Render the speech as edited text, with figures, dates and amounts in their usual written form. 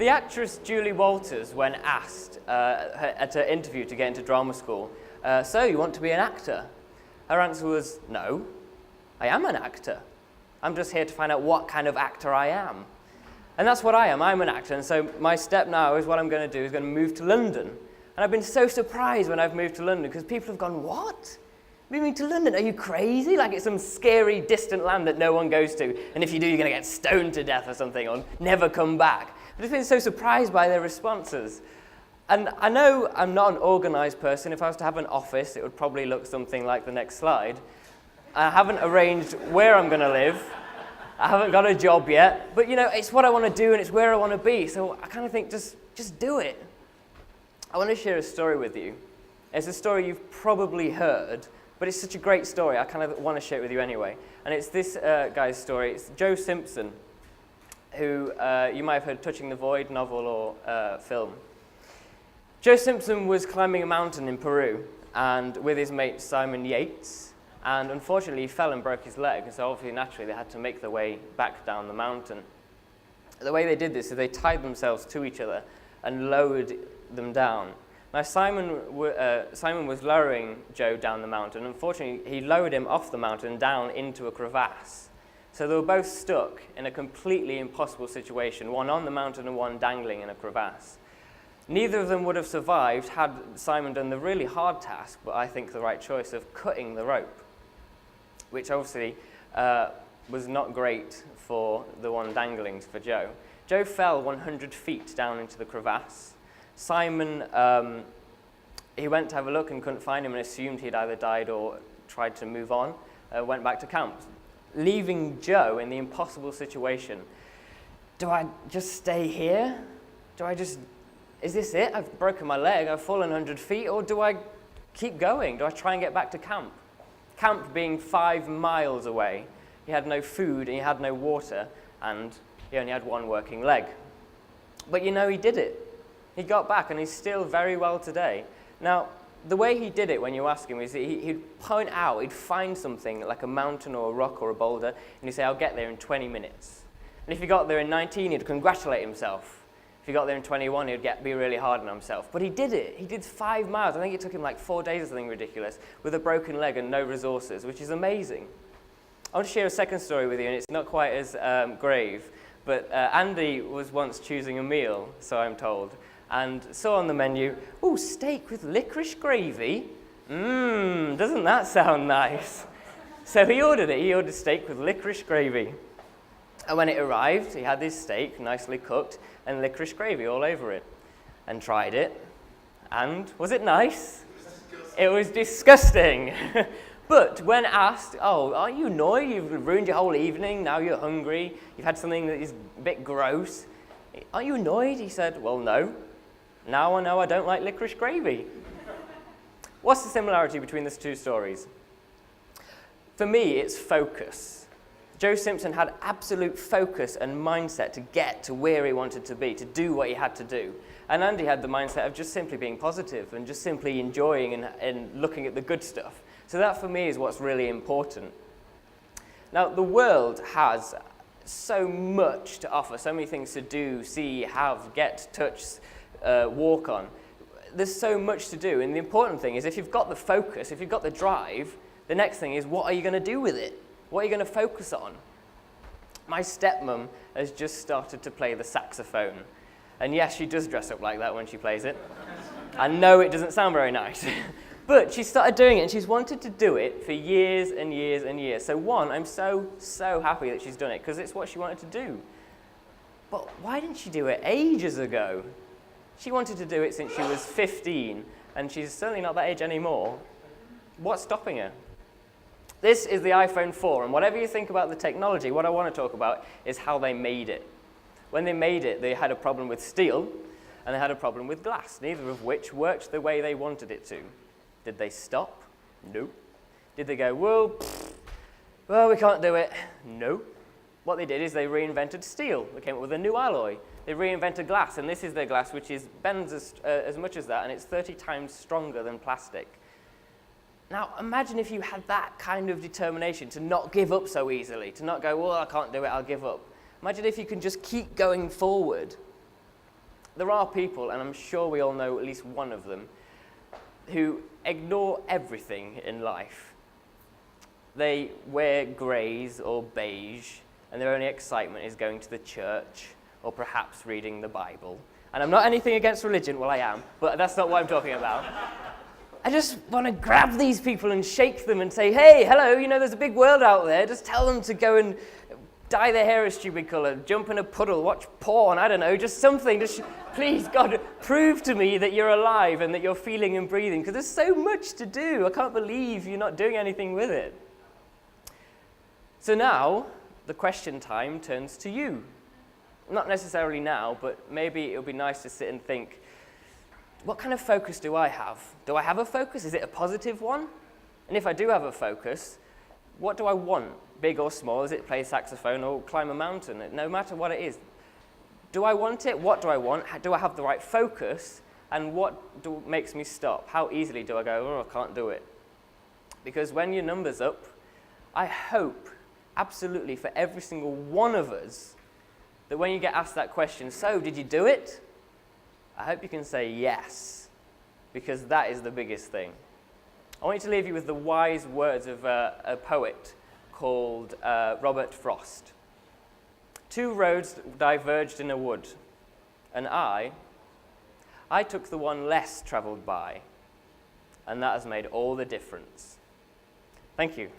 The actress Julie Walters, when asked at her interview to get into drama school, so you want to be an actor? Her answer was, no, I am an actor. I'm just here to find out what kind of actor I am. And that's what I am. I'm an actor. And so my step now is what I'm going to do is going to move to London. And I've been so surprised when I've moved to London because people have gone, what? Moving to London? Are you crazy? Like it's some scary, distant land that no one goes to. And if you do, you're going to get stoned to death or something or never come back. I've just been so surprised by their responses. And I know I'm not an organised person. If I was to have an office, it would probably look something like the next slide. I haven't arranged where I'm going to live. I haven't got a job yet. But, you know, it's what I want to do and it's where I want to be. So I kind of think just do it. I want to share a story with you. It's a story you've probably heard, but it's such a great story. I kind of want to share it with you anyway. And it's this guy's story. It's Joe Simpson, who you might have heard Touching the Void novel or film. Joe Simpson was climbing a mountain in Peru and with his mate Simon Yates, and unfortunately he fell and broke his leg, and so obviously naturally they had to make their way back down the mountain. The way they did this is they tied themselves to each other and lowered them down. Now Simon was lowering Joe down the mountain. Unfortunately, he lowered him off the mountain down into a crevasse. So they were both stuck in a completely impossible situation, one on the mountain and one dangling in a crevasse. Neither of them would have survived had Simon done the really hard task, but I think the right choice of cutting the rope, which obviously was not great for the one dangling for Joe. Joe fell 100 feet down into the crevasse. Simon, he went to have a look and couldn't find him and assumed he'd either died or tried to move on, went back to camp, leaving Joe in the impossible situation. Do I just stay here? Is this it? I've broken my leg, I've fallen 100 feet, or do I keep going? Do I try and get back to camp? Camp being 5 miles away. He had no food and he had no water and he only had one working leg. But you know, he did it. He got back and he's still very well today. Now, the way he did it when you ask him is he'd point out, he'd find something like a mountain or a rock or a boulder and he'd say, I'll get there in 20 minutes. And if he got there in 19, he'd congratulate himself. If he got there in 21, he'd be really hard on himself. But he did it. He did 5 miles. I think it took him like 4 days or something ridiculous with a broken leg and no resources, which is amazing. I want to share a second story with you, and it's not quite as grave. But Andy was once choosing a meal, so I'm told, and saw on the menu, ooh, steak with licorice gravy. Doesn't that sound nice? So he ordered it. He ordered steak with licorice gravy. And when it arrived, he had this steak nicely cooked and licorice gravy all over it, and tried it. And was it nice? It was disgusting. But when asked, oh, aren't you annoyed? You've ruined your whole evening. Now you're hungry. You've had something that is a bit gross. Aren't you annoyed? He said, well, no. Now I know I don't like licorice gravy. What's the similarity between these two stories? For me, it's focus. Joe Simpson had absolute focus and mindset to get to where he wanted to be, to do what he had to do. And Andy had the mindset of just simply being positive and just simply enjoying and looking at the good stuff. So that for me is what's really important. Now, the world has so much to offer, so many things to do, see, have, get, touch, walk on. There's so much to do, and the important thing is if you've got the focus, if you've got the drive, the next thing is what are you going to do with it? What are you going to focus on? My stepmom has just started to play the saxophone. And yes, she does dress up like that when she plays it. I know it doesn't sound very nice. But she started doing it, and she's wanted to do it for years and years and years. So one, I'm so happy that she's done it, because it's what she wanted to do. But why didn't she do it ages ago? She wanted to do it since she was 15, and she's certainly not that age anymore. What's stopping her? This is the iPhone 4, and whatever you think about the technology, what I want to talk about is how they made it. When they made it, they had a problem with steel, and they had a problem with glass, neither of which worked the way they wanted it to. Did they stop? No. Did they go, well, we can't do it? No. What they did is they reinvented steel. They came up with a new alloy. They reinvented glass, and this is their glass, which bends as much as that, and it's 30 times stronger than plastic. Now, imagine if you had that kind of determination to not give up so easily, to not go, well, I can't do it, I'll give up. Imagine if you can just keep going forward. There are people, and I'm sure we all know at least one of them, who ignore everything in life. They wear greys or beige, and their only excitement is going to the church or perhaps reading the Bible. And I'm not anything against religion, well I am, but that's not what I'm talking about. I just want to grab these people and shake them and say, hey, hello, there's a big world out there. Just tell them to go and dye their hair a stupid colour, jump in a puddle, watch porn, I don't know, just something. Just, please, God, prove to me that you're alive and that you're feeling and breathing, because there's so much to do. I can't believe you're not doing anything with it. So now, the question time turns to you. Not necessarily now, but maybe it would be nice to sit and think, what kind of focus do I have? Do I have a focus? Is it a positive one? And if I do have a focus, what do I want? Big or small? Is it play saxophone or climb a mountain? No matter what it is. Do I want it? What do I want? Do I have the right focus? And what makes me stop? How easily do I go, oh, I can't do it? Because when your number's up, I hope, absolutely, for every single one of us, that when you get asked that question, so did you do it? I hope you can say yes, because that is the biggest thing. I want you to leave you with the wise words of a poet called Robert Frost. 2 roads diverged in a wood, and I took the one less travelled by, and that has made all the difference. Thank you.